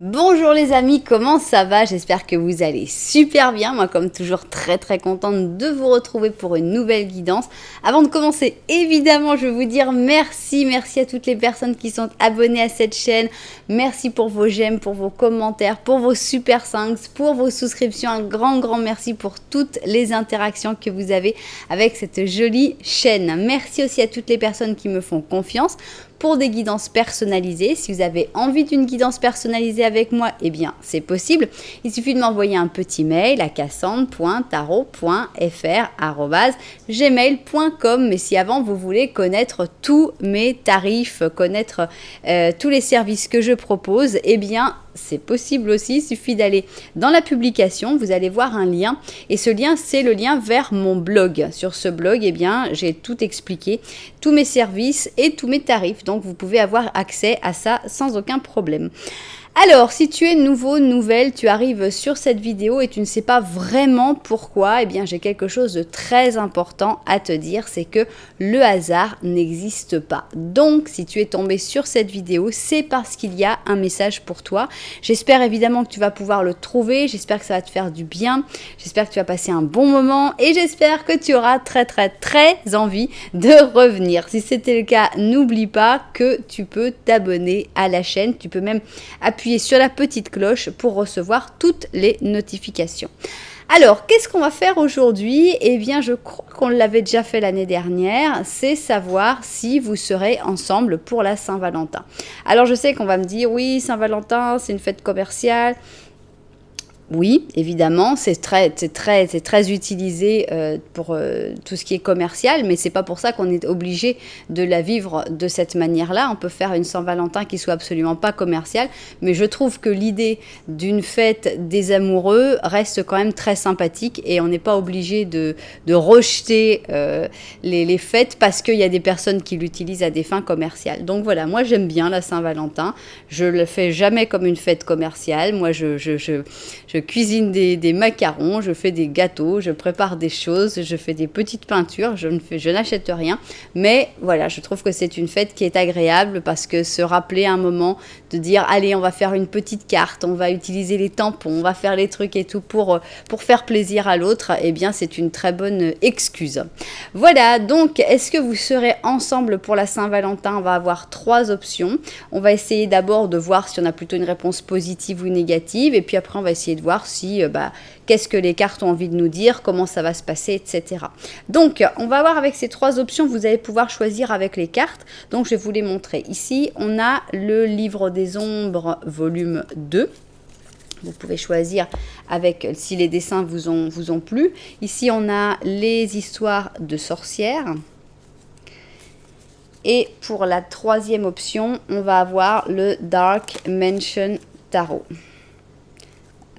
Bonjour les amis, comment ça va? J'espère que vous allez super bien. Moi comme toujours très contente de vous retrouver pour une nouvelle guidance. Avant de commencer, évidemment je veux vous dire merci à toutes les personnes qui sont abonnées à cette chaîne. Merci pour vos j'aime, pour vos commentaires, pour vos super thanks, pour vos souscriptions. Un grand merci pour toutes les interactions que vous avez avec cette jolie chaîne. Merci aussi à toutes les personnes qui me font confiance pour des guidances personnalisées. Si vous avez envie d'une guidance personnalisée avec moi, eh bien, c'est possible. Il suffit de m'envoyer un petit mail à cassandre.tarot.fr@gmail.com. Mais si avant, vous voulez connaître tous mes tarifs, connaître tous les services que je propose, eh bien, c'est possible aussi. Il suffit d'aller dans la publication, vous allez voir un lien et ce lien, c'est le lien vers mon blog. Sur ce blog, eh bien, j'ai tout expliqué, tous mes services et tous mes tarifs. Donc, vous pouvez avoir accès à ça sans aucun problème. Alors, si tu es nouvelle, tu arrives sur cette vidéo et tu ne sais pas vraiment pourquoi, eh bien, j'ai quelque chose de très important à te dire, c'est que le hasard n'existe pas. Donc, si tu es tombé sur cette vidéo, c'est parce qu'il y a un message pour toi. J'espère évidemment que tu vas pouvoir le trouver, j'espère que ça va te faire du bien, j'espère que tu vas passer un bon moment et j'espère que tu auras très envie de revenir. Si c'était le cas, n'oublie pas que tu peux t'abonner à la chaîne, tu peux même appuyer sur la petite cloche pour recevoir toutes les notifications. Alors, qu'est-ce qu'on va faire aujourd'hui? Eh bien, je crois qu'on l'avait déjà fait l'année dernière, c'est savoir si vous serez ensemble pour la Saint-Valentin. Alors, je sais qu'on va me dire, oui, Saint-Valentin, c'est une fête commerciale. Oui, évidemment, c'est très utilisé pour tout ce qui est commercial, mais c'est pas pour ça qu'on est obligé de la vivre de cette manière-là. On peut faire une Saint-Valentin qui soit absolument pas commerciale, mais je trouve que l'idée d'une fête des amoureux reste quand même très sympathique et on n'est pas obligé de rejeter les fêtes parce qu'il y a des personnes qui l'utilisent à des fins commerciales. Donc voilà, moi j'aime bien la Saint-Valentin. Je le fais jamais comme une fête commerciale. Moi, je cuisine des macarons, je fais des gâteaux, je prépare des choses, je fais des petites peintures, je n'achète rien. Mais voilà, je trouve que c'est une fête qui est agréable parce que se rappeler un moment de dire allez, on va faire une petite carte, on va utiliser les tampons, on va faire les trucs et tout pour faire plaisir à l'autre, eh bien c'est une très bonne excuse. Voilà, donc est-ce que vous serez ensemble pour la Saint-Valentin? On va avoir 3 options. On va essayer d'abord de voir si on a plutôt une réponse positive ou négative et puis après on va essayer de voir si qu'est-ce que les cartes ont envie de nous dire, comment ça va se passer, etc. Donc, on va voir avec ces 3 options, vous allez pouvoir choisir avec les cartes. Donc, je vais vous les montrer. Ici, on a le livre des ombres, volume 2. Vous pouvez choisir avec si les dessins vous ont plu. Ici, on a les histoires de sorcières. Et pour la 3e option, on va avoir le Dark Mansion Tarot.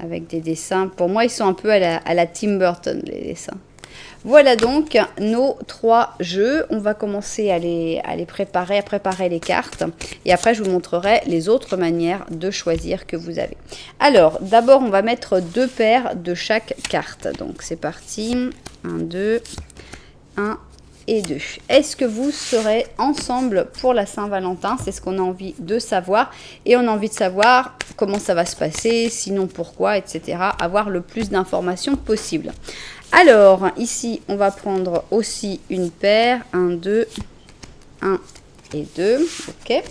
Avec des dessins, pour moi, ils sont un peu à la Tim Burton, les dessins. Voilà donc nos 3 jeux. On va commencer à les préparer, à préparer les cartes. Et après, je vous montrerai les autres manières de choisir que vous avez. Alors, d'abord, on va mettre 2 paires de chaque carte. Donc, c'est parti. 1, 2, 1 et 2. Est-ce que vous serez ensemble pour la Saint-Valentin? C'est ce qu'on a envie de savoir. Et on a envie de savoir comment ça va se passer, sinon pourquoi, etc. Avoir le plus d'informations possible. Alors, ici, on va prendre aussi une paire. 1, 2, 1 et 2. OK.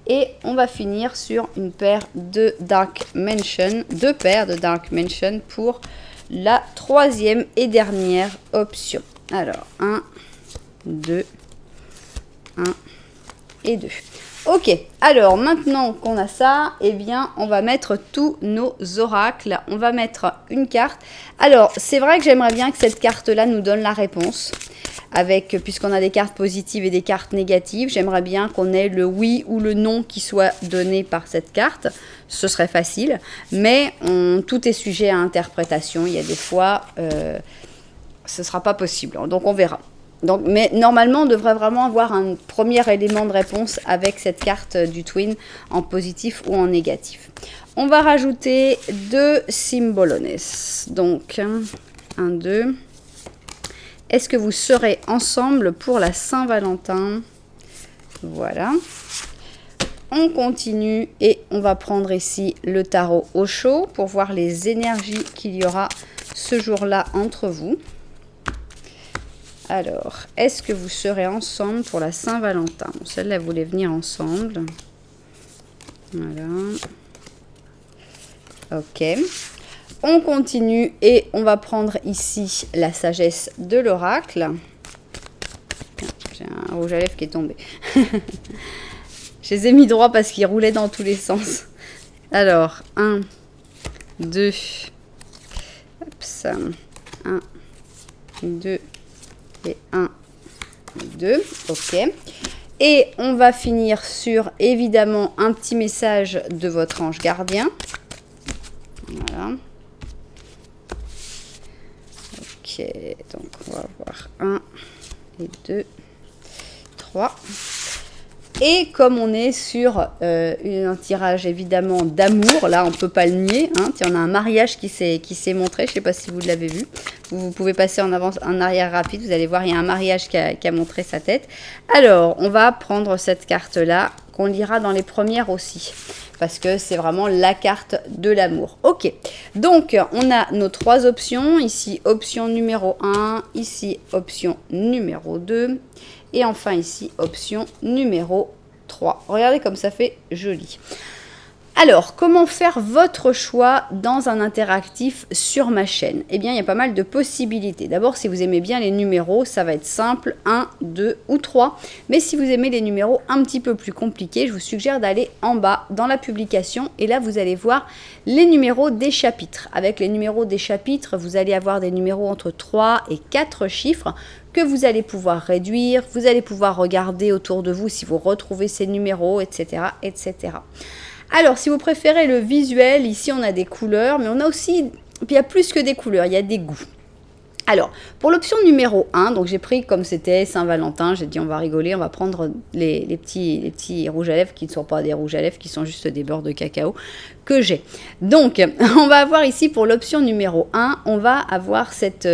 Et on va finir sur une paire de Dark Mansion. 2 paires de Dark Mansion pour la 3e et dernière option. Alors, 1, 2, 1 et 2. Ok, alors maintenant qu'on a ça, eh bien, on va mettre tous nos oracles. On va mettre une carte. Alors, c'est vrai que j'aimerais bien que cette carte-là nous donne la réponse. Puisqu'on a des cartes positives et des cartes négatives, j'aimerais bien qu'on ait le oui ou le non qui soit donné par cette carte. Ce serait facile, mais tout est sujet à interprétation. Il y a des fois... ce ne sera pas possible, donc on verra. Donc, mais normalement, on devrait vraiment avoir un premier élément de réponse avec cette carte du twin en positif ou en négatif. On va rajouter 2 symbolones. Donc, 1, 2. Est-ce que vous serez ensemble pour la Saint-Valentin? Voilà. On continue et on va prendre ici le tarot Osho pour voir les énergies qu'il y aura ce jour-là entre vous. Alors, est-ce que vous serez ensemble pour la Saint-Valentin? Bon, celle-là voulait venir ensemble. Voilà. Ok. On continue et on va prendre ici la sagesse de l'oracle. J'ai un rouge à lèvres qui est tombé. Je les ai mis droit parce qu'ils roulaient dans tous les sens. Alors, 1, 2, 1, 2 et 1, 2. Ok. Et on va finir sur, évidemment, un petit message de votre ange gardien. Voilà. Ok, donc on va voir 1 et 2, 3. Et comme on est sur un tirage évidemment d'amour, là on ne peut pas le nier, hein, on a un mariage qui s'est montré, je ne sais pas si vous l'avez vu, vous pouvez passer en avant, en arrière rapide, vous allez voir il y a un mariage qui a montré sa tête. Alors on va prendre cette carte là, qu'on lira dans les premières aussi, parce que c'est vraiment la carte de l'amour. Ok, donc on a nos 3 options, ici option numéro 1, ici option numéro 2, et enfin ici, option numéro 3. Regardez comme ça fait joli. Alors, comment faire votre choix dans un interactif sur ma chaîne? Eh bien, il y a pas mal de possibilités. D'abord, si vous aimez bien les numéros, ça va être simple, 1, 2 ou 3. Mais si vous aimez les numéros un petit peu plus compliqués, je vous suggère d'aller en bas dans la publication. Et là, vous allez voir les numéros des chapitres. Avec les numéros des chapitres, vous allez avoir des numéros entre 3 et 4 chiffres que vous allez pouvoir réduire, vous allez pouvoir regarder autour de vous si vous retrouvez ces numéros, etc., etc. Alors, si vous préférez le visuel, ici on a des couleurs, mais on a aussi, il y a plus que des couleurs, il y a des goûts. Alors, pour l'option numéro 1, donc j'ai pris comme c'était Saint-Valentin, j'ai dit on va rigoler, on va prendre les petits rouges à lèvres qui ne sont pas des rouges à lèvres, qui sont juste des beurres de cacao que j'ai. Donc, on va avoir ici pour l'option numéro 1, on va avoir cette...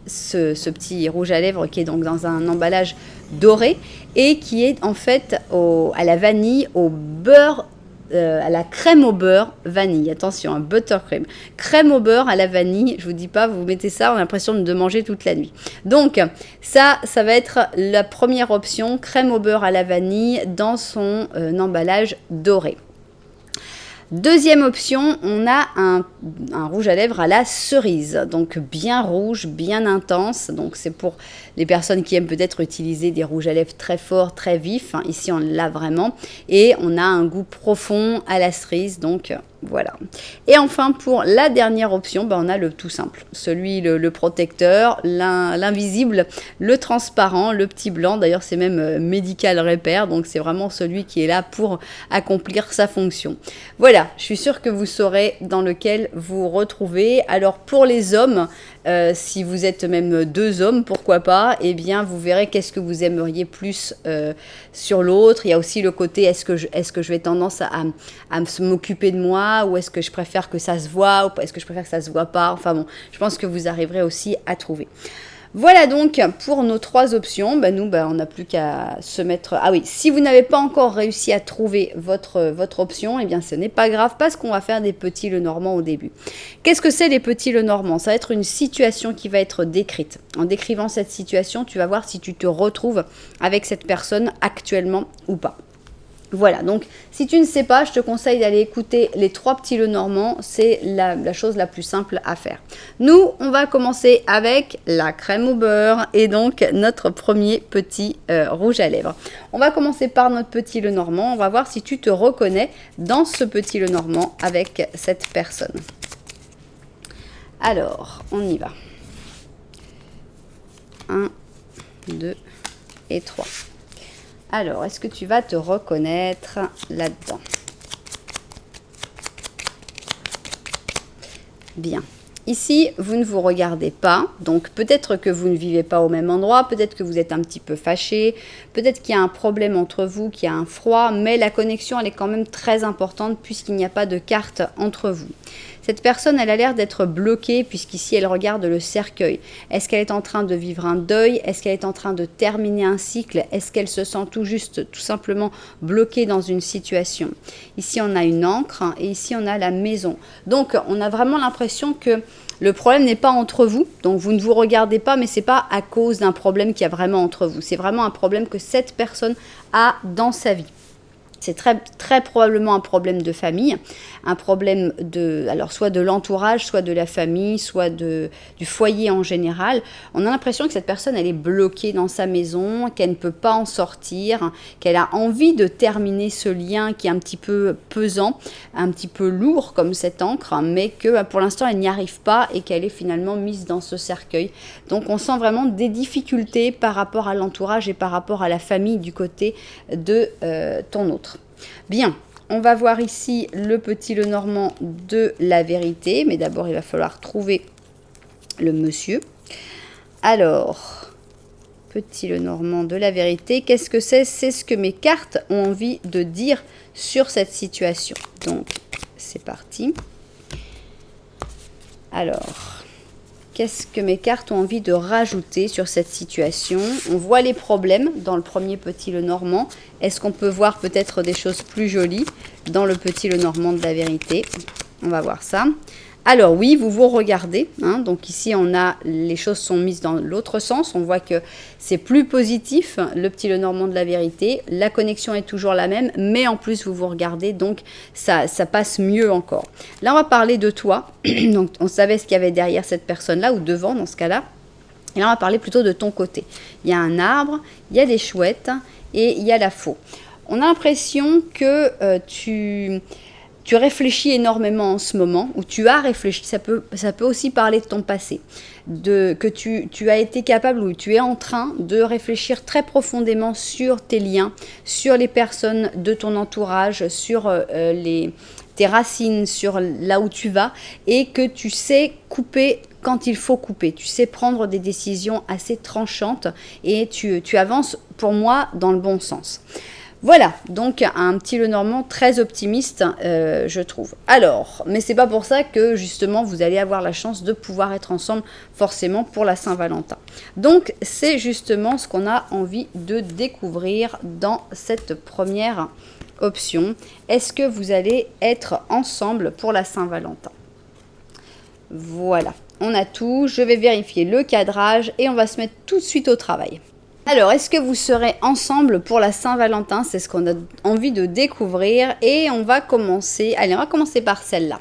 Ce petit rouge à lèvres qui est donc dans un emballage doré et qui est en fait à la vanille, au beurre, à la crème au beurre vanille. Attention, un buttercream. Crème au beurre à la vanille, je vous dis pas, vous mettez ça, on a l'impression de manger toute la nuit. Donc ça va être la première option, crème au beurre à la vanille dans son emballage doré. Deuxième option, on a un rouge à lèvres à la cerise, donc bien rouge, bien intense. Donc c'est pour les personnes qui aiment peut-être utiliser des rouges à lèvres très forts, très vifs. Ici on l'a vraiment. Et on a un goût profond à la cerise, donc voilà. Et enfin pour la dernière option, on a le tout simple. Celui, le protecteur, l'invisible, le transparent, le petit blanc. D'ailleurs c'est même Medical Repair, donc c'est vraiment celui qui est là pour accomplir sa fonction. Voilà, je suis sûre que vous saurez dans lequel vous retrouvez. Alors pour les hommes, si vous êtes même 2 hommes, pourquoi pas, eh bien vous verrez qu'est-ce que vous aimeriez plus sur l'autre. Il y a aussi le côté est-ce que je vais tendance à m'occuper de moi, ou est-ce que je préfère que ça se voit, ou est-ce que je préfère que ça se voit pas. Enfin bon, je pense que vous arriverez aussi à trouver. Voilà donc pour nos 3 options. Nous, on n'a plus qu'à se mettre... Ah oui, si vous n'avez pas encore réussi à trouver votre option, eh bien ce n'est pas grave parce qu'on va faire des petits Lenormand au début. Qu'est-ce que c'est les petits Lenormand? Ça va être une situation qui va être décrite. En décrivant cette situation, tu vas voir si tu te retrouves avec cette personne actuellement ou pas. Voilà, donc si tu ne sais pas, je te conseille d'aller écouter les 3 petits Lenormand, c'est la chose la plus simple à faire. Nous, on va commencer avec la crème au beurre et donc notre premier petit rouge à lèvres. On va commencer par notre petit Lenormand, on va voir si tu te reconnais dans ce petit Lenormand avec cette personne. Alors, on y va. 1, 2 et 3. Alors, est-ce que tu vas te reconnaître là-dedans? Bien. Ici, vous ne vous regardez pas, donc peut-être que vous ne vivez pas au même endroit, peut-être que vous êtes un petit peu fâché, peut-être qu'il y a un problème entre vous, qu'il y a un froid, mais la connexion, elle est quand même très importante puisqu'il n'y a pas de carte entre vous. Cette personne, elle a l'air d'être bloquée puisqu'ici, elle regarde le cercueil. Est-ce qu'elle est en train de vivre un deuil? Est-ce qu'elle est en train de terminer un cycle? Est-ce qu'elle se sent tout simplement bloquée dans une situation? Ici, on a une ancre et ici, on a la maison. Donc, on a vraiment l'impression que le problème n'est pas entre vous, donc vous ne vous regardez pas, mais ce n'est pas à cause d'un problème qu'il y a vraiment entre vous. C'est vraiment un problème que cette personne a dans sa vie. C'est très probablement un problème de famille, un problème alors soit de l'entourage, soit de la famille, soit du foyer en général. On a l'impression que cette personne, elle est bloquée dans sa maison, qu'elle ne peut pas en sortir, qu'elle a envie de terminer ce lien qui est un petit peu pesant, un petit peu lourd comme cette encre, mais que pour l'instant, elle n'y arrive pas et qu'elle est finalement mise dans ce cercueil. Donc, on sent vraiment des difficultés par rapport à l'entourage et par rapport à la famille du côté de ton autre. Bien, on va voir ici le petit Lenormand de la vérité, mais d'abord il va falloir trouver le monsieur. Alors, petit Lenormand de la vérité, qu'est-ce que c'est? C'est ce que mes cartes ont envie de dire sur cette situation. Donc, c'est parti. Alors, qu'est-ce que mes cartes ont envie de rajouter sur cette situation? On voit les problèmes dans le premier petit Lenormand. Est-ce qu'on peut voir peut-être des choses plus jolies dans le petit Lenormand de la vérité? On va voir ça. Alors oui, vous vous regardez. Donc ici, les choses sont mises dans l'autre sens. On voit que c'est plus positif, le petit Lenormand de la vérité. La connexion est toujours la même, mais en plus, vous vous regardez. Donc, ça passe mieux encore. Là, on va parler de toi. Donc, on savait ce qu'il y avait derrière cette personne-là, ou devant dans ce cas-là. Et là, on va parler plutôt de ton côté. Il y a un arbre, il y a des chouettes et il y a la faux. On a l'impression que tu réfléchis énormément en ce moment, ou tu as réfléchi, ça peut aussi parler de ton passé, que tu as été capable ou tu es en train de réfléchir très profondément sur tes liens, sur les personnes de ton entourage, sur tes racines, sur là où tu vas, et que tu sais couper quand il faut couper. Tu sais prendre des décisions assez tranchantes et tu avances, pour moi, dans le bon sens. Voilà, donc un petit Lenormand très optimiste, je trouve. Alors, mais c'est pas pour ça que justement vous allez avoir la chance de pouvoir être ensemble forcément pour la Saint-Valentin. Donc c'est justement ce qu'on a envie de découvrir dans cette première option. Est-ce que vous allez être ensemble pour la Saint-Valentin? Voilà, on a tout. Je vais vérifier le cadrage et on va se mettre tout de suite au travail. Alors, est-ce que vous serez ensemble pour la Saint-Valentin? C'est ce qu'on a envie de découvrir et on va commencer. Allez, on va commencer par celle-là.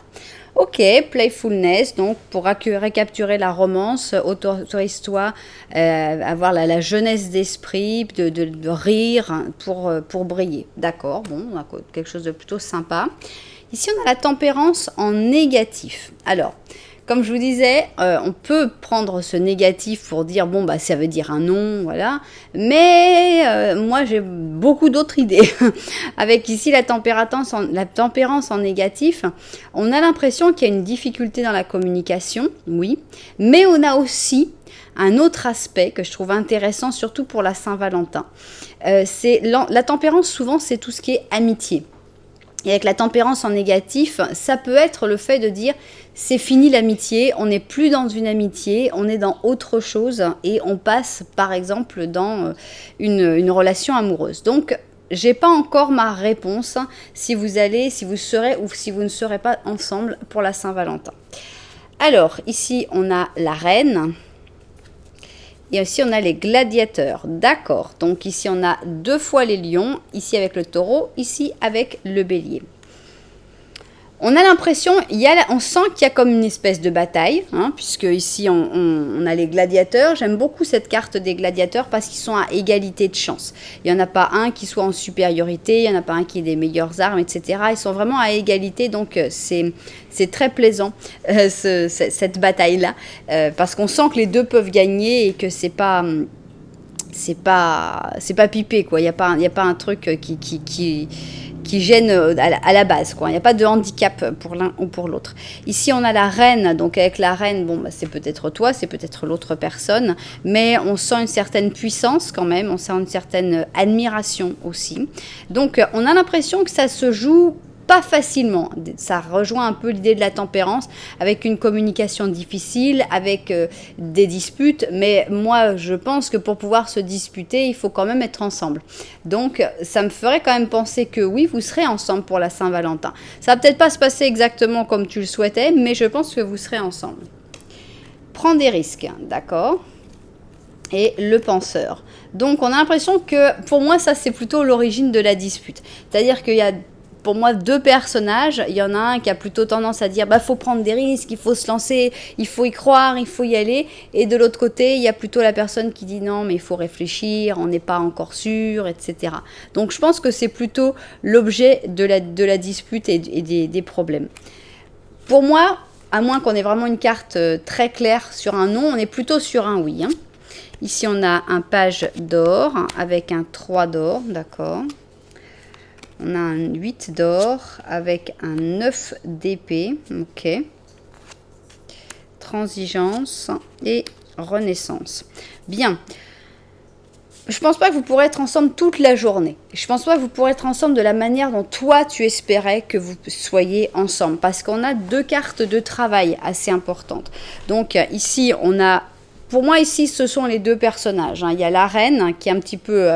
Ok, playfulness, donc pour récapturer la romance, autorise-toi avoir la jeunesse d'esprit, de rire pour briller. D'accord, bon, on a quelque chose de plutôt sympa. Ici, on a la tempérance en négatif. Alors, comme je vous disais, on peut prendre ce négatif pour dire, bon, bah, ça veut dire un non, voilà. Mais moi, j'ai beaucoup d'autres idées. Avec ici la tempérance en négatif, on a l'impression qu'il y a une difficulté dans la communication, oui. Mais on a aussi un autre aspect que je trouve intéressant, surtout pour la Saint-Valentin. C'est la tempérance, souvent, c'est tout ce qui est amitié. Et avec la tempérance en négatif, ça peut être le fait de dire c'est fini l'amitié, on n'est plus dans une amitié, on est dans autre chose et on passe par exemple dans une relation amoureuse. Donc, j'ai pas encore ma réponse si vous serez ou si vous ne serez pas ensemble pour la Saint-Valentin. Alors, ici, on a la reine. Et aussi, on a les gladiateurs. D'accord. Donc, ici, on a 2 fois les lions. Ici, avec le taureau. Ici, avec le bélier. On a l'impression, on sent qu'il y a comme une espèce de bataille, puisque ici on a les gladiateurs. J'aime beaucoup cette carte des gladiateurs parce qu'ils sont à égalité de chance. Il n'y en a pas un qui soit en supériorité, il n'y en a pas un qui ait des meilleures armes, etc. Ils sont vraiment à égalité, donc c'est très plaisant cette bataille-là, parce qu'on sent que les deux peuvent gagner et que c'est pas pipé, quoi. Il y a pas un truc qui gêne à la base, quoi. Il n'y a pas de handicap pour l'un ou pour l'autre. Ici, on a la reine. Donc, avec la reine, bon, bah, c'est peut-être toi, c'est peut-être l'autre personne. Mais on sent une certaine puissance quand même. On sent une certaine admiration aussi. Donc, on a l'impression que ça se joue pas facilement. Ça rejoint un peu l'idée de la tempérance, avec une communication difficile, avec des disputes, mais moi je pense que pour pouvoir se disputer, il faut quand même être ensemble. Donc ça me ferait quand même penser que oui, vous serez ensemble pour la Saint-Valentin. Ça va peut-être pas se passer exactement comme tu le souhaitais, mais je pense que vous serez ensemble. Prends des risques, d'accord ? Et le penseur. Donc on a l'impression que, pour moi, ça c'est plutôt l'origine de la dispute. C'est-à-dire qu'il y a, pour moi, deux personnages. Il y en a un qui a plutôt tendance à dire bah faut prendre des risques, il faut se lancer, il faut y croire, il faut y aller. Et de l'autre côté, il y a plutôt la personne qui dit non mais il faut réfléchir, on n'est pas encore sûr, etc. Donc je pense que c'est plutôt l'objet de la dispute et des problèmes. Pour moi, à moins qu'on ait vraiment une carte très claire sur un non, on est plutôt sur un oui. Ici, on a un page d'or avec un 3 d'or, d'accord. On a un 8 d'or avec un 9 d'épée, ok. Transigence et renaissance. Bien. Je pense pas que vous pourrez être ensemble toute la journée. Je pense pas que vous pourrez être ensemble de la manière dont toi tu espérais que vous soyez ensemble. Parce qu'on a deux cartes de travail assez importantes. Donc ici on a, pour moi ici ce sont les deux personnages. Il y a la reine qui est un petit peu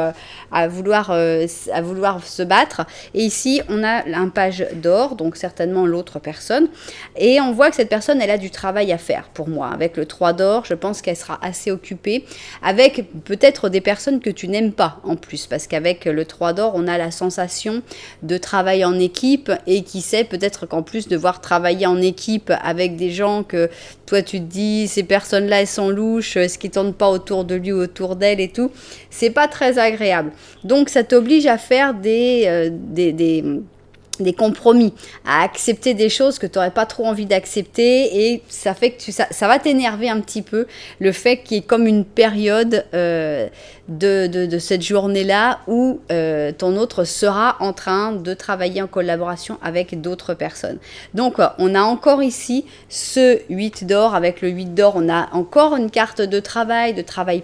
à vouloir se battre. Et ici on a un page d'or, donc certainement l'autre personne. Et on voit que cette personne elle a du travail à faire pour moi. Avec le 3 d'or, je pense qu'elle sera assez occupée. Avec peut-être des personnes que tu n'aimes pas en plus, parce qu'avec le 3 d'or, on a la sensation de travail en équipe et qui sait peut-être qu'en plus de voir travailler en équipe avec des gens que toi tu te dis ces personnes-là elles sont louches, est-ce qu'ils tournent pas autour de lui ou autour d'elle et tout, c'est pas très agréable. Donc ça t'oblige à faire des compromis, à accepter des choses que tu n'aurais pas trop envie d'accepter et ça fait que ça va t'énerver un petit peu le fait qu'il y ait comme une période de cette journée-là où ton autre sera en train de travailler en collaboration avec d'autres personnes. Donc on a encore ici ce 8 d'or. Avec le 8 d'or, on a encore une carte de travail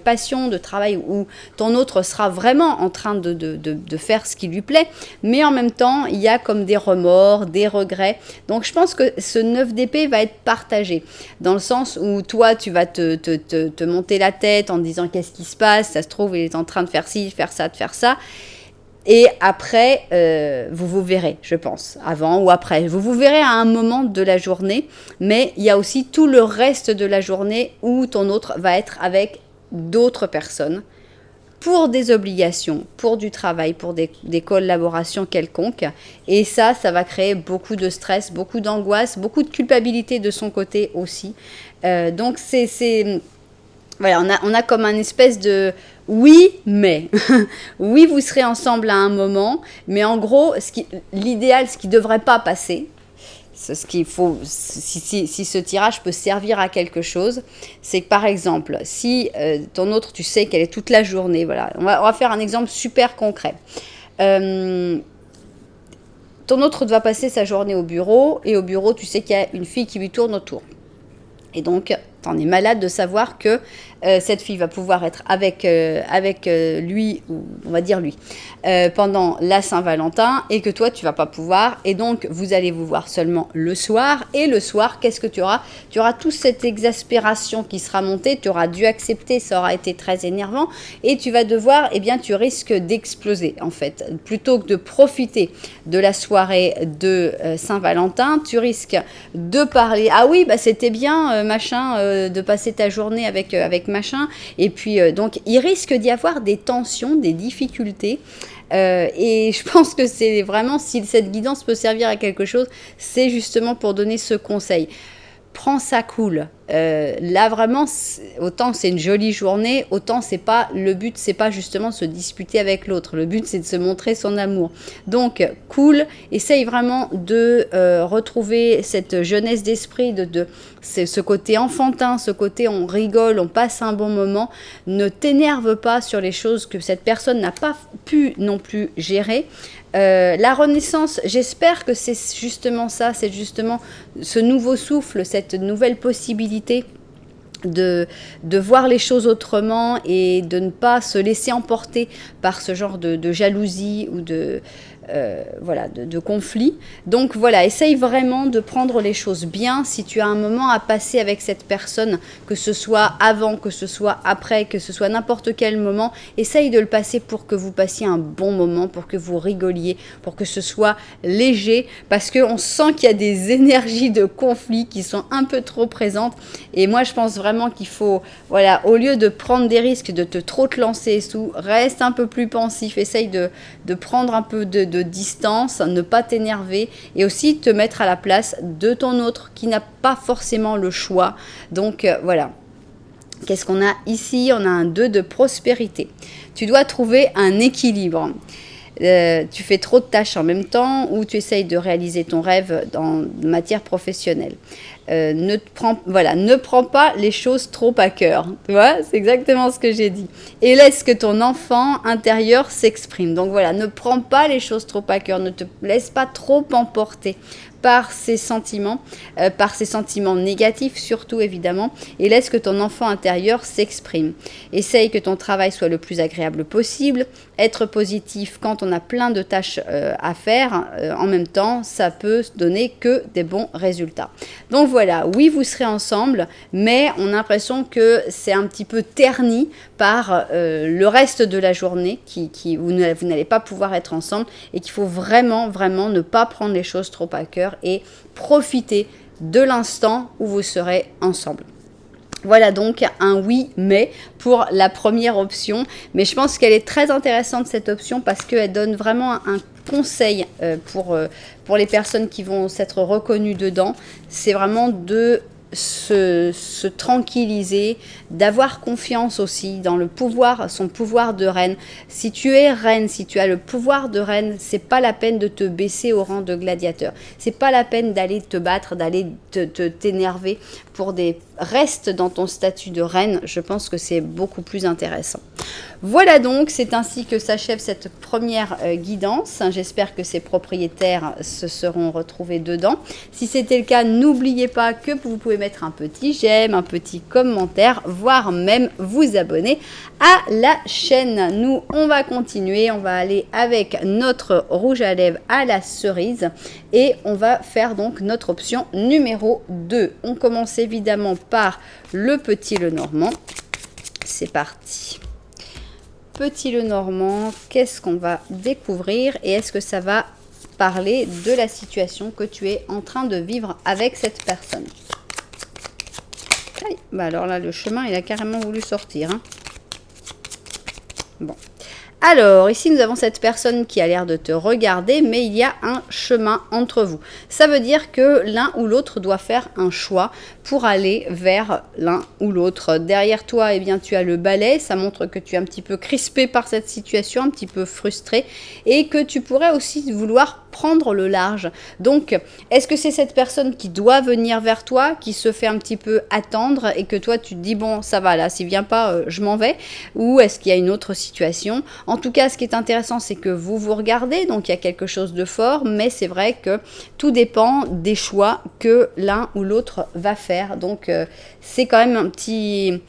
passion, de travail où ton autre sera vraiment en train de faire ce qui lui plaît, mais en même temps, il y a comme des remords, des regrets. Donc je pense que ce 9 d'épée va être partagé, dans le sens où toi, tu vas te monter la tête en disant qu'est-ce qui se passe, ça se trouve, il est en train de faire ci, de faire ça. Et après, vous verrez, je pense, avant ou après. Vous verrez à un moment de la journée, mais il y a aussi tout le reste de la journée où ton autre va être avec d'autres personnes pour des obligations, pour du travail, pour des collaborations quelconques. Et ça va créer beaucoup de stress, beaucoup d'angoisse, beaucoup de culpabilité de son côté aussi. Donc voilà, on a comme un espèce de oui, mais oui, vous serez ensemble à un moment, mais en gros, l'idéal, ce qui ne devrait pas passer, ce qu'il faut, si ce tirage peut servir à quelque chose, c'est que par exemple, si ton autre, tu sais qu'elle est toute la journée, voilà, on va faire un exemple super concret. Ton autre doit passer sa journée au bureau, et au bureau, tu sais qu'il y a une fille qui lui tourne autour. Et donc, t'en es malade de savoir que cette fille va pouvoir être avec lui, ou on va dire lui, pendant la Saint-Valentin, et que toi, tu vas pas pouvoir. Et donc, vous allez vous voir seulement le soir. Et le soir, qu'est-ce que tu auras ? Tu auras toute cette exaspération qui sera montée. Tu auras dû accepter, ça aura été très énervant. Et tu vas devoir, tu risques d'exploser, en fait. Plutôt que de profiter de la soirée de Saint-Valentin, tu risques de parler. Ah oui, bah c'était bien, machin, de passer ta journée avec machin. Et puis, donc, il risque d'y avoir des tensions, des difficultés. Et je pense que c'est vraiment, si cette guidance peut servir à quelque chose, c'est justement pour donner ce conseil. Prends ça cool. Là vraiment, autant c'est une jolie journée, autant c'est pas le but, c'est pas justement se disputer avec l'autre. Le but c'est de se montrer son amour. Donc cool, essaye vraiment de retrouver cette jeunesse d'esprit, de ce côté enfantin, ce côté on rigole, on passe un bon moment. Ne t'énerve pas sur les choses que cette personne n'a pas pu non plus gérer. La renaissance, j'espère que c'est justement ça, c'est justement ce nouveau souffle, cette nouvelle possibilité de voir les choses autrement et de ne pas se laisser emporter par ce genre de jalousie ou voilà, de conflit. Donc voilà, essaye vraiment de prendre les choses bien. Si tu as un moment à passer avec cette personne, que ce soit avant, que ce soit après, que ce soit n'importe quel moment, essaye de le passer pour que vous passiez un bon moment, pour que vous rigoliez, pour que ce soit léger, parce qu'on sent qu'il y a des énergies de conflit qui sont un peu trop présentes. Et moi, je pense vraiment qu'il faut, voilà, au lieu de prendre des risques, de trop te lancer et tout, reste un peu plus pensif, essaye de prendre un peu de distance, ne pas t'énerver et aussi te mettre à la place de ton autre qui n'a pas forcément le choix. Donc voilà. Qu'est-ce qu'on a ici? On a un 2 de prospérité. Tu dois trouver un équilibre. Tu fais trop de tâches en même temps ou tu essayes de réaliser ton rêve dans matière professionnelle. Ne prends pas les choses trop à cœur. Tu vois, c'est exactement ce que j'ai dit. Et laisse que ton enfant intérieur s'exprime. Donc voilà, ne prends pas les choses trop à cœur. Ne te laisse pas trop emporter par ses sentiments négatifs surtout évidemment, et laisse que ton enfant intérieur s'exprime. Essaye que ton travail soit le plus agréable possible, être positif quand on a plein de tâches à faire en même temps, ça peut donner que des bons résultats. Donc voilà, oui vous serez ensemble, mais on a l'impression que c'est un petit peu terni par le reste de la journée, vous n'allez pas pouvoir être ensemble et qu'il faut vraiment ne pas prendre les choses trop à cœur et profiter de l'instant où vous serez ensemble. Voilà donc un oui mais pour la première option, mais je pense qu'elle est très intéressante cette option parce qu'elle donne vraiment un conseil pour les personnes qui vont s'être reconnues dedans. C'est vraiment de se tranquilliser, d'avoir confiance aussi dans le pouvoir, son pouvoir de reine. Si tu es reine, si tu as le pouvoir de reine, c'est pas la peine de te baisser au rang de gladiateur. C'est pas la peine d'aller te battre, d'aller t'énerver pour des restes dans ton statut de reine. Je pense que c'est beaucoup plus intéressant. Voilà donc, c'est ainsi que s'achève cette première guidance. J'espère que ces propriétaires se seront retrouvés dedans. Si c'était le cas, n'oubliez pas que vous pouvez mettre un petit j'aime, un petit commentaire, voire même vous abonner à la chaîne. Nous, on va continuer, on va aller avec notre rouge à lèvres à la cerise et on va faire donc notre option numéro 2. On commence évidemment par le petit Lenormand. C'est parti. Petit Lenormand, qu'est-ce qu'on va découvrir et est-ce que ça va parler de la situation que tu es en train de vivre avec cette personne? Aïe, bah alors là, le chemin, il a carrément voulu sortir. Hein. Bon. Alors, ici, nous avons cette personne qui a l'air de te regarder, mais il y a un chemin entre vous. Ça veut dire que l'un ou l'autre doit faire un choix pour aller vers l'un ou l'autre. Derrière toi, eh bien, tu as le balai. Ça montre que tu es un petit peu crispé par cette situation, un petit peu frustré, et que tu pourrais aussi vouloir prendre le large. Donc, est-ce que c'est cette personne qui doit venir vers toi, qui se fait un petit peu attendre, et que toi, tu te dis, bon, ça va, là, s'il vient pas, je m'en vais, ou est-ce qu'il y a une autre situation? En tout cas, ce qui est intéressant, c'est que vous vous regardez, donc il y a quelque chose de fort, mais c'est vrai que tout dépend des choix que l'un ou l'autre va faire. Donc, c'est quand même un petit...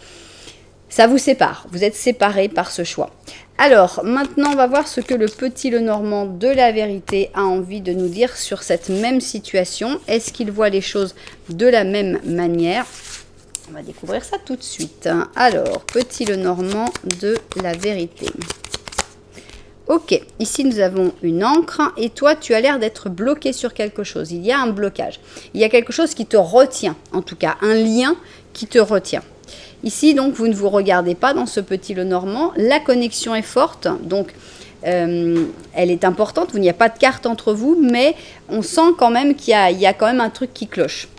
Ça vous sépare, vous êtes séparés par ce choix. Alors, maintenant, on va voir ce que le petit Lenormand de la vérité a envie de nous dire sur cette même situation. Est-ce qu'il voit les choses de la même manière? On va découvrir ça tout de suite. Alors, petit Lenormand de la vérité. Ok, ici nous avons une encre et toi tu as l'air d'être bloqué sur quelque chose. Il y a un blocage. Il y a quelque chose qui te retient, en tout cas un lien qui te retient. Ici donc vous ne vous regardez pas dans ce petit Lenormand. La connexion est forte, donc elle est importante. Il n'y a pas de carte entre vous, mais on sent quand même qu'il y a quand même un truc qui cloche.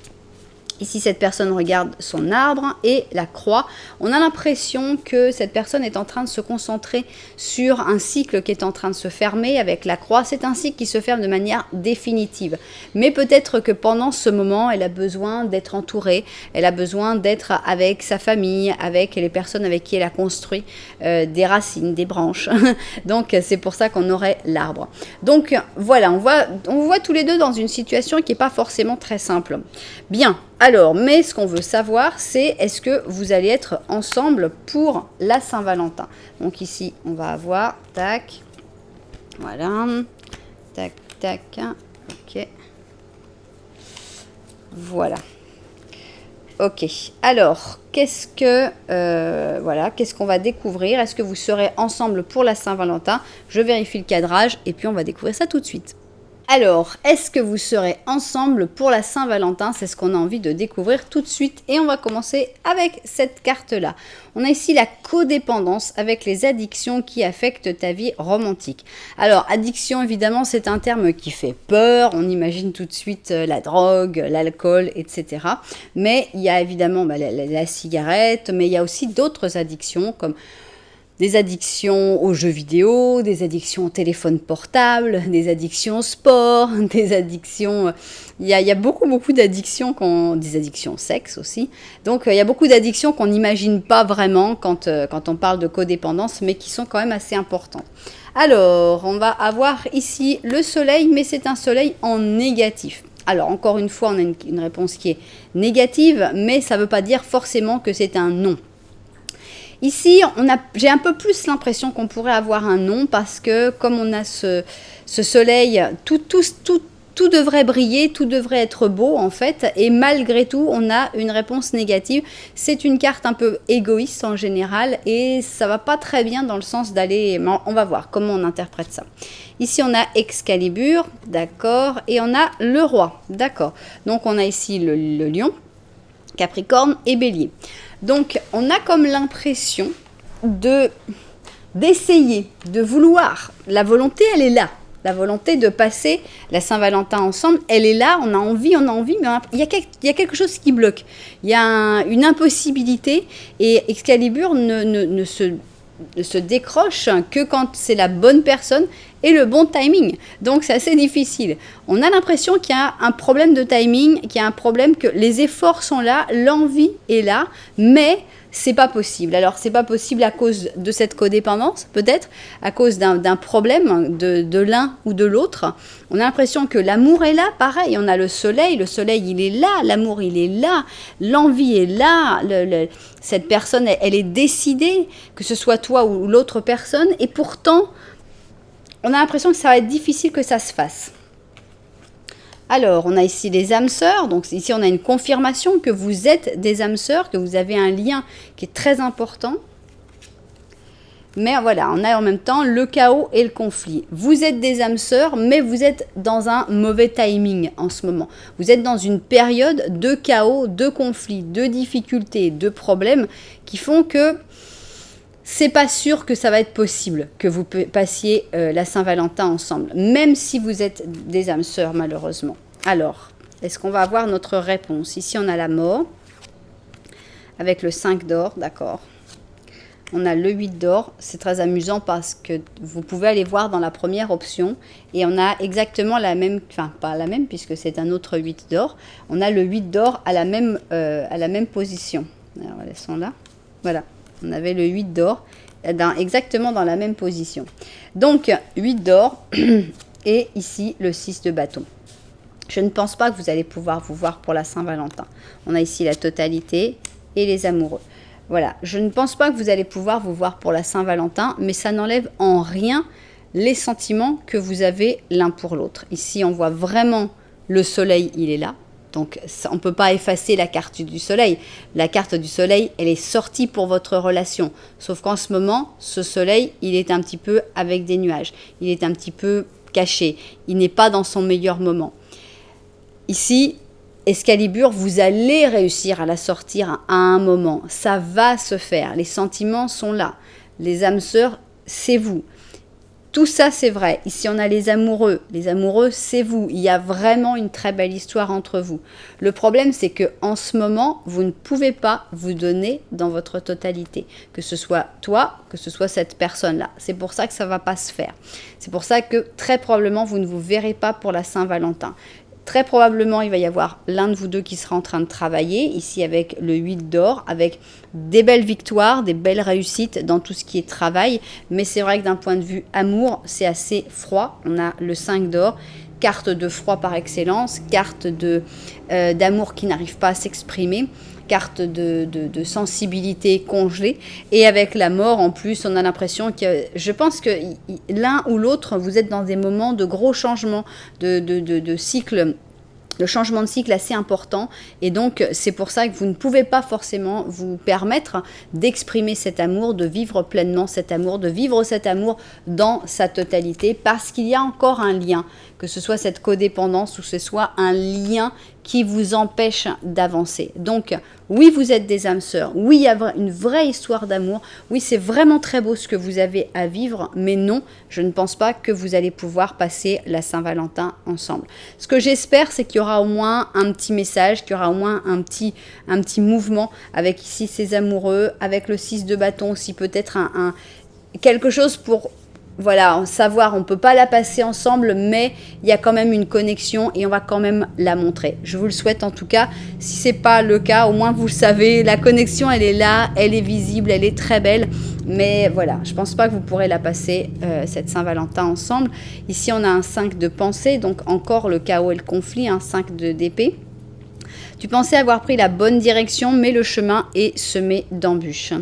Ici, cette personne regarde son arbre et la croix. On a l'impression que cette personne est en train de se concentrer sur un cycle qui est en train de se fermer avec la croix. C'est un cycle qui se ferme de manière définitive. Mais peut-être que pendant ce moment, elle a besoin d'être entourée. Elle a besoin d'être avec sa famille, avec les personnes avec qui elle a construit des racines, des branches. Donc, c'est pour ça qu'on aurait l'arbre. Donc, voilà, on voit tous les deux dans une situation qui n'est pas forcément très simple. Bien. Alors, mais ce qu'on veut savoir, c'est est-ce que vous allez être ensemble pour la Saint-Valentin. Donc ici, on va avoir, tac, voilà, Tac, tac. Ok. Voilà. Ok. Alors, qu'est-ce qu'on va découvrir? Est-ce que vous serez ensemble pour la Saint-Valentin? Je vérifie le cadrage et puis on va découvrir ça tout de suite. Alors, est-ce que vous serez ensemble pour la Saint-Valentin? C'est ce qu'on a envie de découvrir tout de suite. Et on va commencer avec cette carte-là. On a ici la codépendance avec les addictions qui affectent ta vie romantique. Alors, addiction, évidemment, c'est un terme qui fait peur. On imagine tout de suite la drogue, l'alcool, etc. Mais il y a évidemment la cigarette, mais il y a aussi d'autres addictions comme des addictions aux jeux vidéo, des addictions au téléphone portable, des addictions au sport, des addictions... Il y a beaucoup d'addictions, des addictions au sexe aussi. Donc, il y a beaucoup d'addictions qu'on n'imagine pas vraiment quand on parle de codépendance, mais qui sont quand même assez importantes. Alors, on va avoir ici le soleil, mais c'est un soleil en négatif. Alors, encore une fois, on a une réponse qui est négative, mais ça ne veut pas dire forcément que c'est un non. Ici, j'ai un peu plus l'impression qu'on pourrait avoir un non parce que comme on a ce soleil, tout devrait briller, tout devrait être beau en fait. Et malgré tout, on a une réponse négative. C'est une carte un peu égoïste en général et ça va pas très bien dans le sens d'aller... On va voir comment on interprète ça. Ici, on a Excalibur, d'accord, et on a le roi, d'accord. Donc, on a ici le lion, Capricorne et Bélier. Donc, on a comme l'impression d'essayer, de vouloir. La volonté, elle est là. La volonté de passer la Saint-Valentin ensemble, elle est là. On a envie, mais il y a quelque chose qui bloque. Il y a une impossibilité et Excalibur ne se décroche que quand c'est la bonne personne et le bon timing. Donc, c'est assez difficile. On a l'impression qu'il y a un problème de timing, qu'il y a un problème que les efforts sont là, l'envie est là, mais c'est pas possible. Alors, c'est pas possible à cause de cette codépendance, peut-être, à cause d'un problème de l'un ou de l'autre. On a l'impression que l'amour est là, pareil. On a le soleil, il est là, l'amour, il est là, l'envie est là, cette personne, elle est décidée, que ce soit toi ou l'autre personne, et pourtant, on a l'impression que ça va être difficile que ça se fasse. Alors, on a ici les âmes sœurs. Donc, ici, on a une confirmation que vous êtes des âmes sœurs, que vous avez un lien qui est très important. Mais voilà, on a en même temps le chaos et le conflit. Vous êtes des âmes sœurs, mais vous êtes dans un mauvais timing en ce moment. Vous êtes dans une période de chaos, de conflit, de difficultés, de problèmes qui font que c'est pas sûr que ça va être possible que vous passiez la Saint-Valentin ensemble, même si vous êtes des âmes sœurs, malheureusement. Alors, est-ce qu'on va avoir notre réponse? Ici, on a la mort, avec le 5 d'or, d'accord. On a le 8 d'or, c'est très amusant parce que vous pouvez aller voir dans la première option, et on a exactement la même, enfin pas la même, puisque c'est un autre 8 d'or. On a le 8 d'or à la même position. Alors, elles sont là, voilà. On avait le 8 d'or exactement dans la même position. Donc, 8 d'or et ici le 6 de bâton. Je ne pense pas que vous allez pouvoir vous voir pour la Saint-Valentin. On a ici la totalité et les amoureux. Voilà, je ne pense pas que vous allez pouvoir vous voir pour la Saint-Valentin, mais ça n'enlève en rien les sentiments que vous avez l'un pour l'autre. Ici, on voit vraiment le soleil, il est là. Donc, on ne peut pas effacer la carte du soleil. La carte du soleil, elle est sortie pour votre relation. Sauf qu'en ce moment, ce soleil, il est un petit peu avec des nuages. Il est un petit peu caché. Il n'est pas dans son meilleur moment. Ici, Excalibur, vous allez réussir à la sortir à un moment. Ça va se faire. Les sentiments sont là. Les âmes sœurs, c'est vous. Tout ça, c'est vrai. Ici, on a les amoureux. Les amoureux, c'est vous. Il y a vraiment une très belle histoire entre vous. Le problème, c'est que en ce moment, vous ne pouvez pas vous donner dans votre totalité. Que ce soit toi, que ce soit cette personne-là. C'est pour ça que ça ne va pas se faire. C'est pour ça que très probablement, vous ne vous verrez pas pour la Saint-Valentin. Très probablement, il va y avoir l'un de vous deux qui sera en train de travailler, ici avec le 8 d'or, avec des belles victoires, des belles réussites dans tout ce qui est travail. Mais c'est vrai que d'un point de vue amour, c'est froid. On a le 5 d'or, carte de froid par excellence, carte d'amour qui n'arrive pas à s'exprimer, carte de sensibilité congelée. Et avec la mort, en plus, on a l'impression que, je pense que l'un ou l'autre, vous êtes dans des moments de gros changements, de cycle. Le changement de cycle assez important et donc c'est pour ça que vous ne pouvez pas forcément vous permettre d'exprimer cet amour, de vivre pleinement cet amour, de vivre cet amour dans sa totalité parce qu'il y a encore un lien, que ce soit cette codépendance ou ce soit un lien qui vous empêche d'avancer. Donc oui, vous êtes des âmes sœurs, oui, il y a une vraie histoire d'amour, oui, c'est vraiment très beau ce que vous avez à vivre, mais non, je ne pense pas que vous allez pouvoir passer la Saint-Valentin ensemble. Ce que j'espère, c'est qu'il y aura au moins un petit message, qu'il y aura au moins un petit mouvement avec ici ces amoureux, avec le 6 de bâton aussi, peut-être quelque chose pour... Voilà, savoir, on ne peut pas la passer ensemble, mais il y a quand même une connexion et on va quand même la montrer. Je vous le souhaite en tout cas. Si ce n'est pas le cas, au moins vous le savez, la connexion, elle est là, elle est visible, elle est très belle. Mais voilà, je ne pense pas que vous pourrez la passer, cette Saint-Valentin, ensemble. Ici, on a un 5 de pensée, donc encore le chaos et le conflit, un 5 d'épée. Tu pensais avoir pris la bonne direction, mais le chemin est semé d'embûches.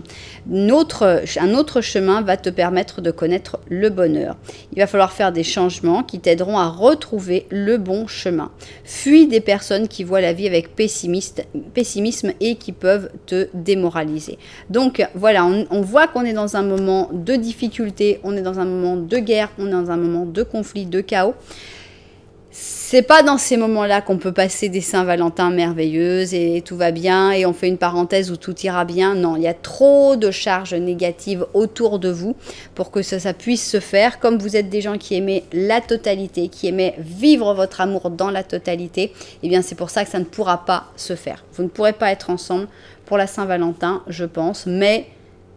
Un autre chemin va te permettre de connaître le bonheur. Il va falloir faire des changements qui t'aideront à retrouver le bon chemin. Fuis des personnes qui voient la vie avec pessimisme et qui peuvent te démoraliser. Donc voilà, on voit qu'on est dans un moment de difficulté, on est dans un moment de guerre, on est dans un moment de conflit, de chaos. C'est pas dans ces moments-là qu'on peut passer des Saint-Valentin merveilleuses et tout va bien et on fait une parenthèse où tout ira bien. Non, il y a trop de charges négatives autour de vous pour que ça puisse se faire. Comme vous êtes des gens qui aimaient la totalité, qui aimaient vivre votre amour dans la totalité, eh bien c'est pour ça que ça ne pourra pas se faire. Vous ne pourrez pas être ensemble pour la Saint-Valentin, je pense, mais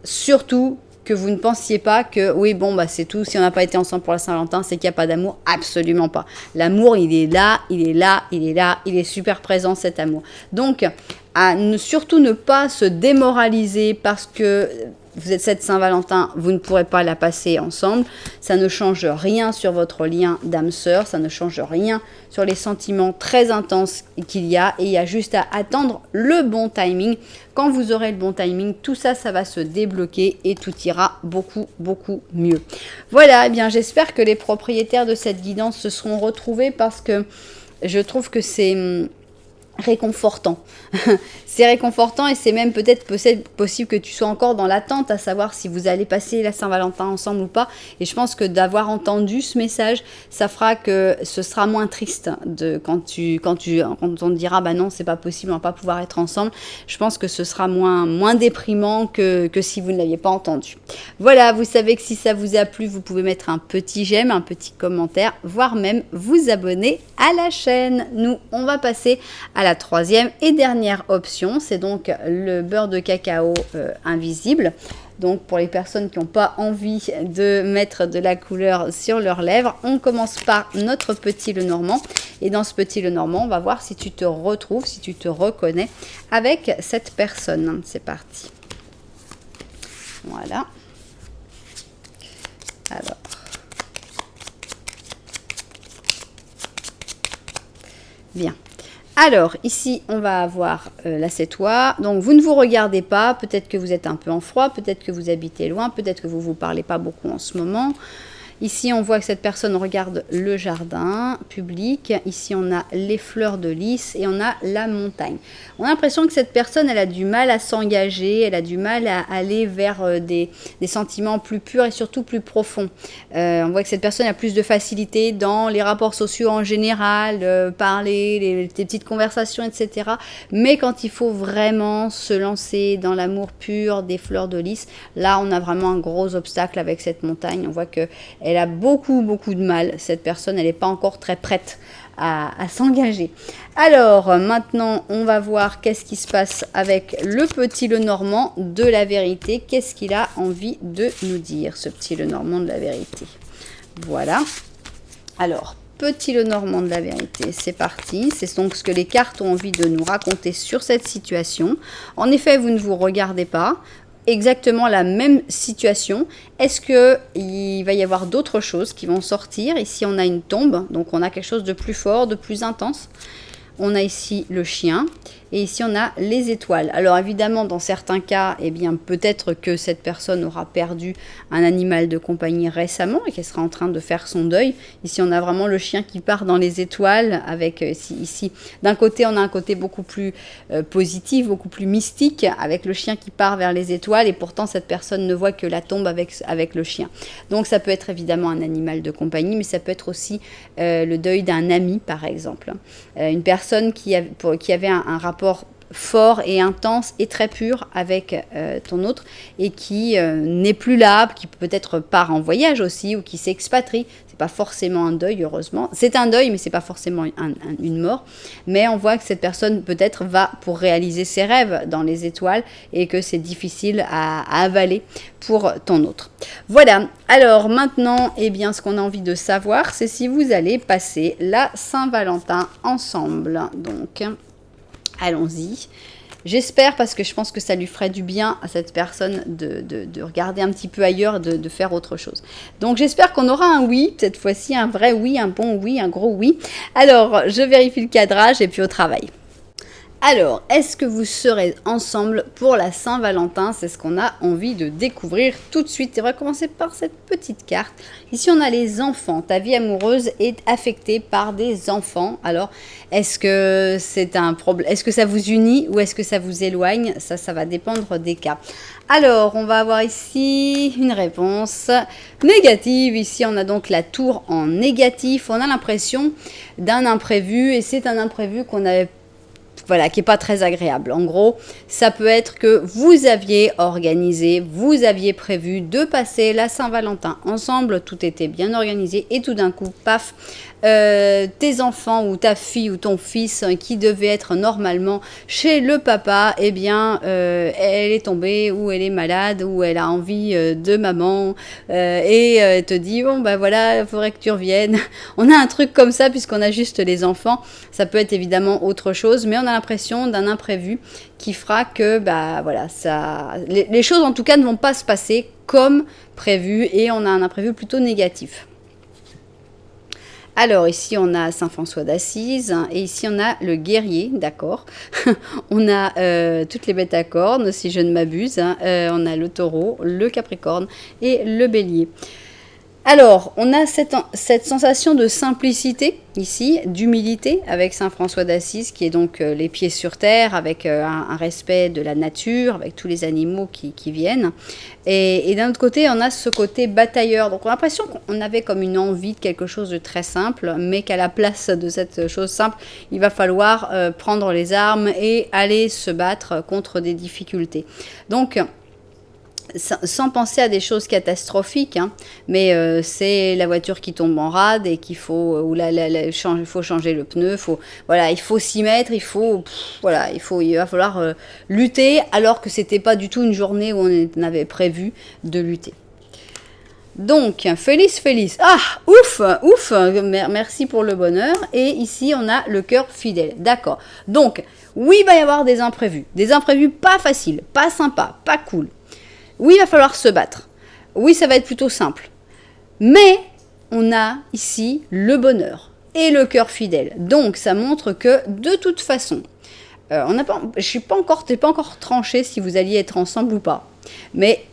surtout que vous ne pensiez pas que, oui, bon, bah c'est tout, si on n'a pas été ensemble pour la Saint-Valentin, c'est qu'il n'y a pas d'amour. Absolument pas. L'amour, il est là, il est là, il est là, il est super présent, cet amour. Donc, surtout ne pas se démoraliser parce que vous êtes cette Saint-Valentin, vous ne pourrez pas la passer ensemble. Ça ne change rien sur votre lien d'âme sœur, ça ne change rien sur les sentiments très intenses qu'il y a. Et il y a juste à attendre le bon timing. Quand vous aurez le bon timing, tout ça, ça va se débloquer et tout ira beaucoup, beaucoup mieux. Voilà, eh bien j'espère que les propriétaires de cette guidance se seront retrouvés parce que je trouve que c'est réconfortant. C'est réconfortant et c'est même peut-être possible que tu sois encore dans l'attente à savoir si vous allez passer la Saint-Valentin ensemble ou pas. Et je pense que d'avoir entendu ce message, ça fera que ce sera moins triste quand on te dira bah non, c'est pas possible, on va pas pouvoir être ensemble. Je pense que ce sera moins déprimant que si vous ne l'aviez pas entendu. Voilà, vous savez que si ça vous a plu, vous pouvez mettre un petit j'aime, un petit commentaire, voire même vous abonner à la chaîne. Nous, on va passer à la troisième et dernière option, c'est donc le beurre de cacao invisible. Donc pour les personnes qui n'ont pas envie de mettre de la couleur sur leurs lèvres, on commence par notre petit Lenormand. Et dans ce petit Lenormand, on va voir si tu te retrouves, si tu te reconnais avec cette personne. C'est parti. Voilà. Alors. Bien. Alors, ici, on va avoir l'assiette-toi. Donc, vous ne vous regardez pas. Peut-être que vous êtes un peu en froid. Peut-être que vous habitez loin. Peut-être que vous ne vous parlez pas beaucoup en ce moment. Ici, on voit que cette personne regarde le jardin public. Ici, on a les fleurs de lys et on a la montagne. On a l'impression que cette personne, elle a du mal à s'engager, elle a du mal à aller vers des sentiments plus purs et surtout plus profonds. On voit que cette personne a plus de facilité dans les rapports sociaux en général, parler, les petites conversations, etc. Mais quand il faut vraiment se lancer dans l'amour pur des fleurs de lys, là, on a vraiment un gros obstacle avec cette montagne. On voit que elle a beaucoup de mal, cette personne, elle n'est pas encore très prête à s'engager. Alors, maintenant, on va voir qu'est-ce qui se passe avec le petit Lenormand de la vérité. Qu'est-ce qu'il a envie de nous dire, ce petit Lenormand de la vérité. Voilà. Alors, petit Lenormand de la vérité, c'est parti. C'est donc ce que les cartes ont envie de nous raconter sur cette situation. En effet, vous ne vous regardez pas. Exactement la même situation. Est-ce qu'il va y avoir d'autres choses qui vont sortir? Ici, on a une tombe, donc on a quelque chose de plus fort, de plus intense. on a ici le chien. Et ici, on a les étoiles. Alors, évidemment, dans certains cas, eh bien, peut-être que cette personne aura perdu un animal de compagnie récemment et qu'elle sera en train de faire son deuil. Ici, on a vraiment le chien qui part dans les étoiles avec ici. D'un côté, on a un côté beaucoup plus positif, beaucoup plus mystique avec le chien qui part vers les étoiles et pourtant, cette personne ne voit que la tombe avec le chien. Donc, ça peut être évidemment un animal de compagnie, mais ça peut être aussi le deuil d'un ami, par exemple. Une personne qui avait un rapport fort et intense et très pur avec ton autre et qui n'est plus là, qui peut-être part en voyage aussi ou qui s'expatrie. C'est pas forcément un deuil, heureusement. C'est un deuil, mais c'est pas forcément une mort. Mais on voit que cette personne peut-être va pour réaliser ses rêves dans les étoiles et que c'est difficile à avaler pour ton autre. Voilà. Alors maintenant, eh bien, ce qu'on a envie de savoir, c'est si vous allez passer la Saint-Valentin ensemble. Donc, allons-y. J'espère, parce que je pense que ça lui ferait du bien à cette personne de regarder un petit peu ailleurs, de faire autre chose. Donc j'espère qu'on aura un oui, cette fois-ci, un vrai oui, un bon oui, un gros oui. Alors, je vérifie le cadrage et puis au travail. Alors, est-ce que vous serez ensemble pour la Saint-Valentin? C'est ce qu'on a envie de découvrir tout de suite. Et on va commencer par cette petite carte. Ici, on a les enfants. Ta vie amoureuse est affectée par des enfants. Alors, est-ce que c'est un problème? Est-ce que ça vous unit ou est-ce que ça vous éloigne? Ça va dépendre des cas. Alors, on va avoir ici une réponse négative. Ici, on a donc la tour en négatif. On a l'impression d'un imprévu et c'est un imprévu qu'on avait voilà, qui n'est pas très agréable. En gros, ça peut être que vous aviez organisé, vous aviez prévu de passer la Saint-Valentin ensemble, tout était bien organisé et tout d'un coup, paf, tes enfants ou ta fille ou ton fils qui devait être normalement chez le papa, eh bien, elle est tombée ou elle est malade ou elle a envie de maman et elle te dit, bon, ben voilà, il faudrait que tu reviennes. On a un truc comme ça puisqu'on a juste les enfants. Ça peut être évidemment autre chose, mais on a l'impression d'un imprévu qui fera que, bah voilà, les choses en tout cas ne vont pas se passer comme prévu et on a un imprévu plutôt négatif. Alors ici on a Saint François d'Assise et ici on a le guerrier, d'accord. On a toutes les bêtes à cornes si je ne m'abuse. On a le taureau, le capricorne et le bélier. Alors, on a cette sensation de simplicité ici, d'humilité avec Saint François d'Assise qui est donc les pieds sur terre avec un respect de la nature, avec tous les animaux qui viennent. Et d'un autre côté, on a ce côté batailleur. Donc on a l'impression qu'on avait comme une envie de quelque chose de très simple, mais qu'à la place de cette chose simple, il va falloir prendre les armes et aller se battre contre des difficultés. Donc, sans penser à des choses catastrophiques, hein, mais c'est la voiture qui tombe en rade et qu'il faut, ou il faut changer le pneu, voilà, il faut s'y mettre, il va falloir lutter alors que c'était pas du tout une journée où on avait prévu de lutter. Donc, Félix, ah, ouf, merci pour le bonheur. Et ici, on a le cœur fidèle, d'accord. Donc, oui, il va y avoir des imprévus pas faciles, pas sympas, pas cool. Oui, il va falloir se battre. Oui, ça va être plutôt simple. Mais on a ici le bonheur et le cœur fidèle. Donc, ça montre que de toute façon, t'es pas encore tranché si vous alliez être ensemble ou pas. Mais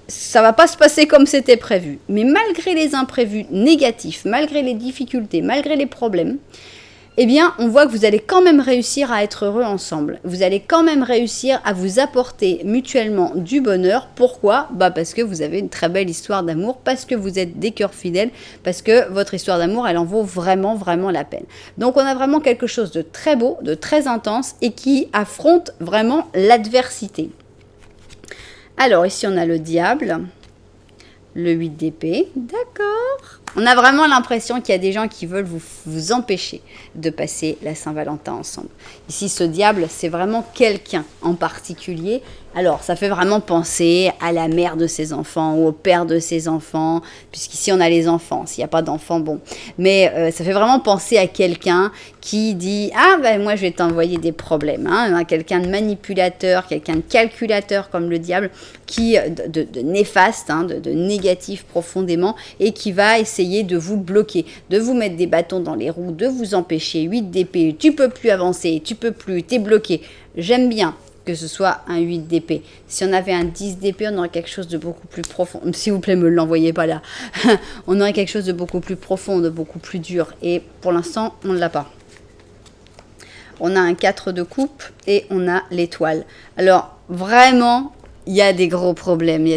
ça va pas se passer comme c'était prévu. Mais malgré les imprévus négatifs, malgré les difficultés, malgré les problèmes, eh bien, on voit que vous allez quand même réussir à être heureux ensemble. Vous allez quand même réussir à vous apporter mutuellement du bonheur. Pourquoi? Parce que vous avez une très belle histoire d'amour, parce que vous êtes des cœurs fidèles, parce que votre histoire d'amour, elle en vaut vraiment, vraiment la peine. Donc, on a vraiment quelque chose de très beau, de très intense et qui affronte vraiment l'adversité. Alors, ici, on a le diable, le 8 d'épée, d'accord. On a vraiment l'impression qu'il y a des gens qui veulent vous empêcher de passer la Saint-Valentin ensemble. Ici, ce diable, c'est vraiment quelqu'un en particulier. Alors, ça fait vraiment penser à la mère de ses enfants ou au père de ses enfants, puisqu'ici, on a les enfants. S'il n'y a pas d'enfants, bon. Mais ça fait vraiment penser à quelqu'un qui dit « Ah, ben moi, je vais t'envoyer des problèmes. Hein. » Quelqu'un de manipulateur, quelqu'un de calculateur comme le diable, qui de néfaste, hein, de négatif profondément, et qui va essayer essayer de vous bloquer, de vous mettre des bâtons dans les roues, de vous empêcher. 8 d'épée, tu peux plus avancer, tu peux plus, t'es bloqué. J'aime bien que ce soit un 8 d'épée. Si on avait un 10 d'épée, on aurait quelque chose de beaucoup plus profond. S'il vous plaît, me l'envoyez pas là. On aurait quelque chose de beaucoup plus profond, de beaucoup plus dur. Et pour l'instant, on ne l'a pas. On a un 4 de coupe et on a l'étoile. Alors, vraiment, il y a des gros problèmes. Il y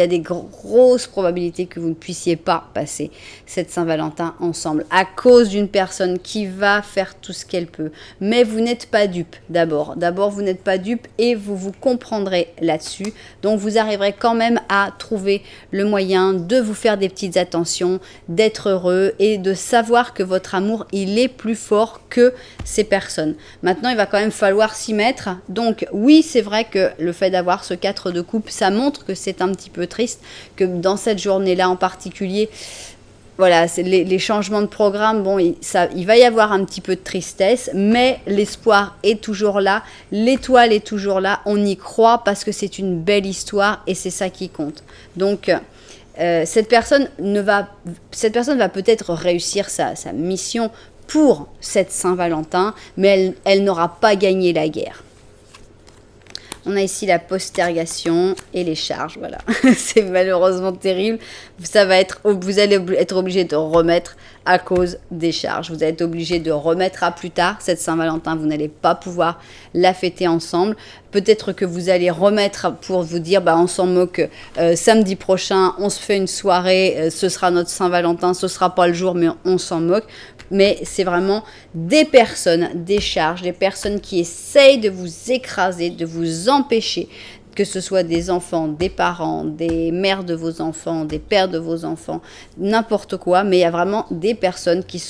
a des grosses probabilités que vous ne puissiez pas passer cette Saint-Valentin ensemble à cause d'une personne qui va faire tout ce qu'elle peut. Mais vous n'êtes pas dupe d'abord. D'abord, vous n'êtes pas dupe et vous vous comprendrez là-dessus. Donc, vous arriverez quand même à trouver le moyen de vous faire des petites attentions, d'être heureux et de savoir que votre amour, il est plus fort que ces personnes. Maintenant, il va quand même falloir s'y mettre. Donc, oui, c'est vrai que le fait d'avoir ce 4 de coupe, ça montre que c'est un petit peu triste, que dans cette journée-là en particulier, voilà, c'est les changements de programme, bon, il va y avoir un petit peu de tristesse, mais l'espoir est toujours là, l'étoile est toujours là, on y croit parce que c'est une belle histoire et c'est ça qui compte. Donc, cette personne va peut-être réussir sa mission pour cette Saint-Valentin, mais elle n'aura pas gagné la guerre. On a ici la postergation et les charges, voilà. C'est malheureusement terrible. Vous allez être obligé de remettre à cause des charges. Vous allez être obligé de remettre à plus tard cette Saint-Valentin. Vous n'allez pas pouvoir la fêter ensemble. Peut-être que vous allez remettre pour vous dire, on s'en moque, samedi prochain, on se fait une soirée, ce sera notre Saint-Valentin, ce sera pas le jour, mais on s'en moque. Mais c'est vraiment des personnes, des charges, des personnes qui essayent de vous écraser, de vous empêcher, que ce soit des enfants, des parents, des mères de vos enfants, des pères de vos enfants, n'importe quoi. Mais il y a vraiment des personnes qui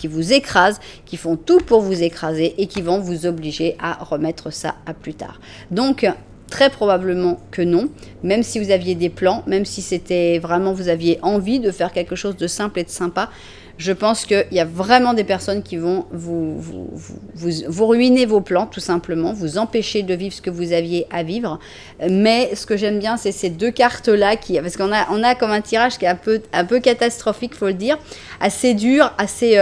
vous écrasent, qui font tout pour vous écraser et qui vont vous obliger à remettre ça à plus tard. Donc, très probablement que non, même si vous aviez des plans, même si c'était vraiment, vous aviez envie de faire quelque chose de simple et de sympa, je pense qu'il y a vraiment des personnes qui vont vous ruiner vos plans, tout simplement, vous empêcher de vivre ce que vous aviez à vivre. Mais ce que j'aime bien, c'est ces deux cartes-là, parce qu'on a comme un tirage qui est un peu catastrophique, il faut le dire, assez dur, assez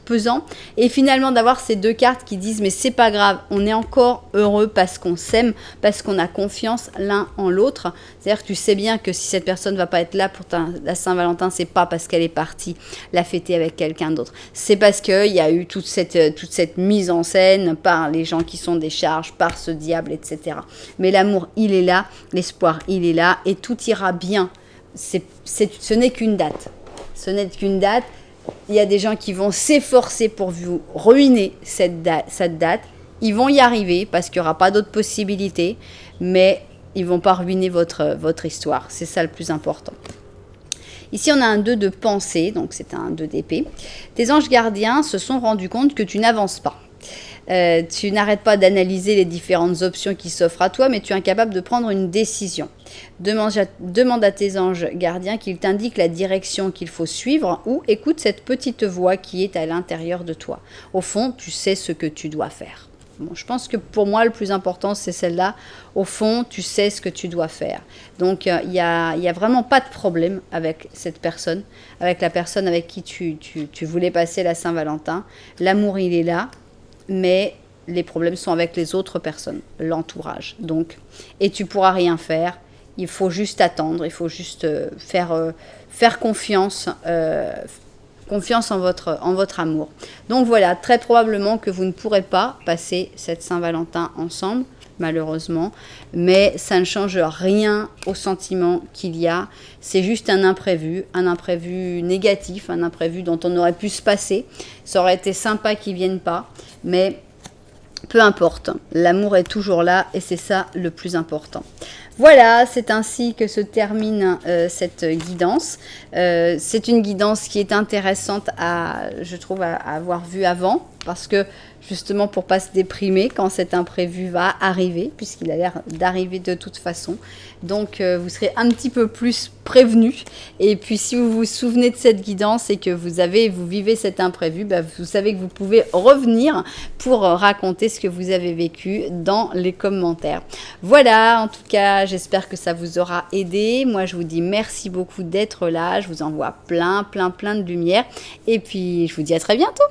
pesant. Et finalement, d'avoir ces deux cartes qui disent, mais c'est pas grave, on est encore heureux parce qu'on s'aime, parce qu'on a confiance l'un en l'autre. C'est-à-dire que tu sais bien que si cette personne ne va pas être là pour la Saint-Valentin, c'est pas parce qu'elle est partie la fêter avec quelqu'un d'autre. C'est parce qu'il y a eu toute cette mise en scène par les gens qui sont des charges, par ce diable, etc. Mais l'amour, il est là, l'espoir, il est là, et tout ira bien. Ce n'est qu'une date. Ce n'est qu'une date. Il y a des gens qui vont s'efforcer pour vous ruiner cette date. Ils vont y arriver parce qu'il n'y aura pas d'autres possibilités, mais ils ne vont pas ruiner votre histoire. C'est ça le plus important. Ici, on a un 2 de pensée, donc c'est un 2 d'épée. Tes anges gardiens se sont rendus compte que tu n'avances pas. Tu n'arrêtes pas d'analyser les différentes options qui s'offrent à toi, mais tu es incapable de prendre une décision. Demande à tes anges gardiens qu'ils t'indiquent la direction qu'il faut suivre ou écoute cette petite voix qui est à l'intérieur de toi. Au fond, tu sais ce que tu dois faire. Bon, je pense que pour moi, le plus important, c'est celle-là. Au fond, tu sais ce que tu dois faire. Donc, il y a vraiment pas de problème avec cette personne, avec la personne avec qui tu voulais passer la Saint-Valentin. L'amour, il est là, mais les problèmes sont avec les autres personnes, l'entourage. Donc, et tu pourras rien faire. Il faut juste attendre, il faut juste faire confiance en votre amour. Donc voilà, très probablement que vous ne pourrez pas passer cette Saint-Valentin ensemble, malheureusement, mais ça ne change rien au sentiment qu'il y a. C'est juste un imprévu négatif, un imprévu dont on aurait pu se passer. Ça aurait été sympa qu'il ne vienne pas, mais peu importe, l'amour est toujours là et c'est ça le plus important. Voilà, c'est ainsi que se termine cette guidance. C'est une guidance qui est intéressante je trouve, à avoir vue avant. parce que justement pour pas se déprimer quand cet imprévu va arriver, puisqu'il a l'air d'arriver de toute façon. Donc vous serez un petit peu plus prévenu. Et puis si vous vous souvenez de cette guidance et que vous vivez cet imprévu, vous savez que vous pouvez revenir pour raconter ce que vous avez vécu dans les commentaires. Voilà, en tout cas, j'espère que ça vous aura aidé. Moi, je vous dis merci beaucoup d'être là. Je vous envoie plein de lumière. Et puis, je vous dis à très bientôt.